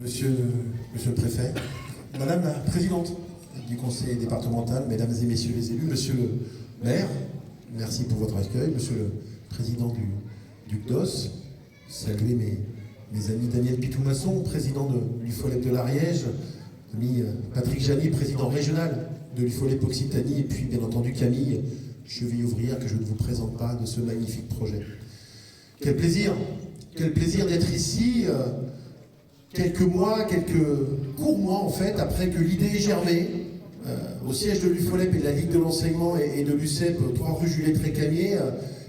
Monsieur, monsieur le préfet, Madame la présidente du conseil départemental, Mesdames et Messieurs les élus, Monsieur le maire, merci pour votre accueil, Monsieur le président du CDOS, saluer mes amis Daniel Pitoumasson, président du FOLEP de l'Ariège, ami Patrick Jany, président régional de l'UFOLEP Occitanie, et puis bien entendu Camille, cheville ouvrière que je ne vous présente pas de ce magnifique projet. Quel plaisir d'être ici. Quelques courts mois en fait, après que l'idée ait germé, au siège de l'UFOLEP et de la Ligue de l'enseignement et de l'UCEP, 3 rue Juliette Récamier,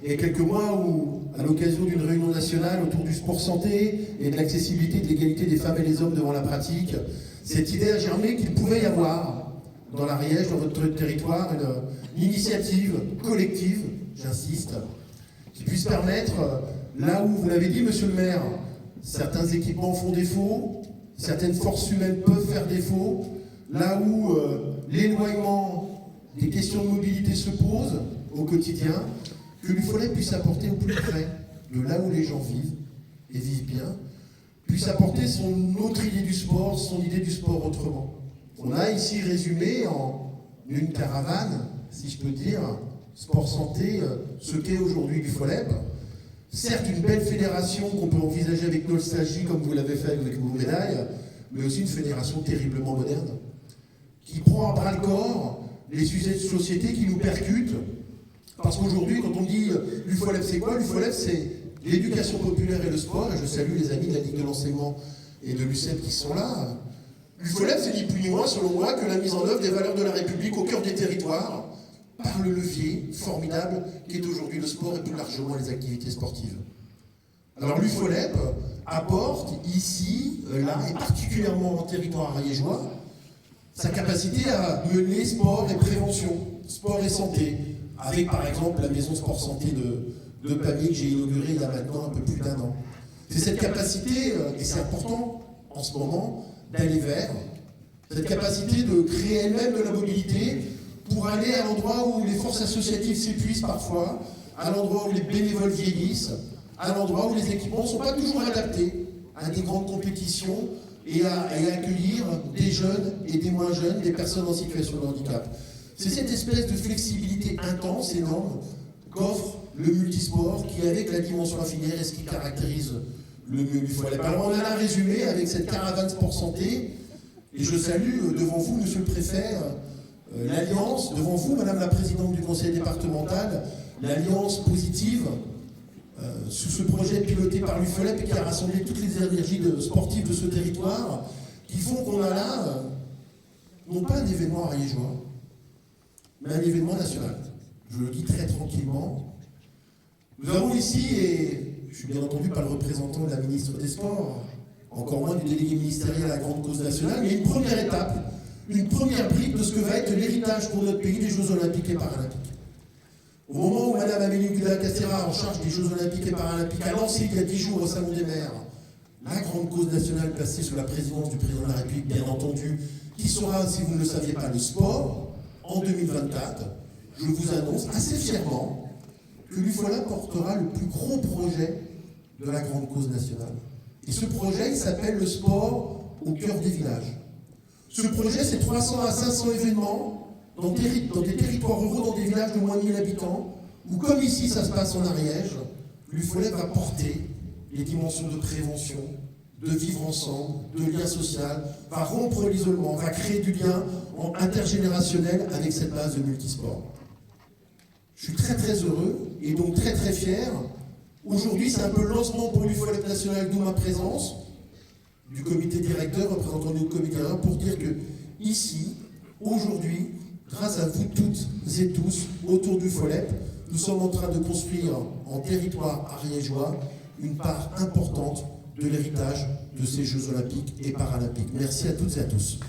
il y a quelques mois où, à l'occasion d'une réunion nationale autour du sport santé et de l'accessibilité et de l'égalité des femmes et des hommes devant la pratique, cette idée a germé qu'il pouvait y avoir dans l'Ariège, dans votre territoire, une initiative collective, j'insiste, qui puisse permettre, là où, vous l'avez dit monsieur le maire, certains équipements font défaut, certaines forces humaines peuvent faire défaut, là où l'éloignement des questions de mobilité se posent au quotidien, que l'UFOLEP puisse apporter au plus près de là où les gens vivent, et vivent bien, puisse apporter son autre idée du sport, son idée du sport autrement. On a ici résumé en une caravane, si je peux dire, sport santé, ce qu'est aujourd'hui l'UFOLEP. Certes, une belle fédération qu'on peut envisager avec nostalgie, comme vous l'avez fait avec vos médailles, mais aussi une fédération terriblement moderne, qui prend à bras-le-corps les sujets de société qui nous percutent. Parce qu'aujourd'hui, quand on dit l'UFOLEP, c'est quoi? L'UFOLEP, c'est l'éducation populaire et le sport, et je salue les amis de la Ligue de l'enseignement et de l'UCEP qui sont là. L'UFOLEP, c'est ni plus ni moins, selon moi, que la mise en œuvre des valeurs de la République au cœur des territoires, par le levier formidable qui est aujourd'hui le sport et plus largement les activités sportives. Alors l'UFOLEP apporte ici, là, et particulièrement en territoire ariégeois, sa capacité à mener sport et prévention, sport et santé, avec par exemple la maison sport santé de Pamiers que j'ai inaugurée il y a maintenant un peu plus d'1 an. C'est cette capacité, et c'est important en ce moment, d'aller vers, cette capacité de créer elle-même de la mobilité, pour aller à l'endroit où les forces associatives s'épuisent parfois, à l'endroit où les bénévoles vieillissent, à l'endroit où les équipements ne sont pas toujours adaptés à des grandes compétitions et à accueillir des jeunes et des moins jeunes, des personnes en situation de handicap. C'est cette espèce de flexibilité intense, énorme, qu'offre le multisport qui, avec la dimension affiliaire, est ce qui caractérise le mieux l'UFOLEP. Alors on a un résumé avec cette caravane sport santé, et je salue devant vous, monsieur le préfet, l'alliance, devant vous, Madame la présidente du conseil départemental, l'alliance positive sous ce projet piloté par l'UFOLEP et qui a rassemblé toutes les énergies sportives de ce territoire, qui font qu'on a là, non pas un événement ariégeois, mais un événement national. Je le dis très tranquillement. Nous avons ici, et je suis bien entendu pas le représentant de la ministre des Sports, encore moins du délégué ministériel à la grande cause nationale, mais une première étape, une première brique de ce que va être l'héritage pour notre pays des Jeux Olympiques et Paralympiques. Au moment où Mme Amélie Oudéa-Castéra, en charge des Jeux Olympiques et Paralympiques, a lancé il y a 10 jours au Salon des maires la grande cause nationale placée sous la présidence du président de la République, bien entendu, qui sera, si vous ne le saviez pas, le sport, en 2024, je vous annonce assez fièrement que l'UFOLEP portera le plus gros projet de la grande cause nationale. Et ce projet, il s'appelle le sport au cœur des villages. Ce projet, c'est 300 à 500 événements dans des territoires ruraux, dans des villages de moins de 1000 habitants, où, comme ici, ça se passe en Ariège, l'UFOLEP va porter les dimensions de prévention, de vivre ensemble, de lien social, va rompre l'isolement, va créer du lien intergénérationnel avec cette base de multisport. Je suis très très heureux et donc très très fier. Aujourd'hui, c'est un peu le lancement pour l'UFOLEP national, d'où ma présence, du comité directeur, représentant du comité 1, pour dire que ici, aujourd'hui, grâce à vous toutes et tous, autour du FOLEP, nous sommes en train de construire en territoire ariégeois une part importante de l'héritage de ces Jeux Olympiques et Paralympiques. Merci à toutes et à tous.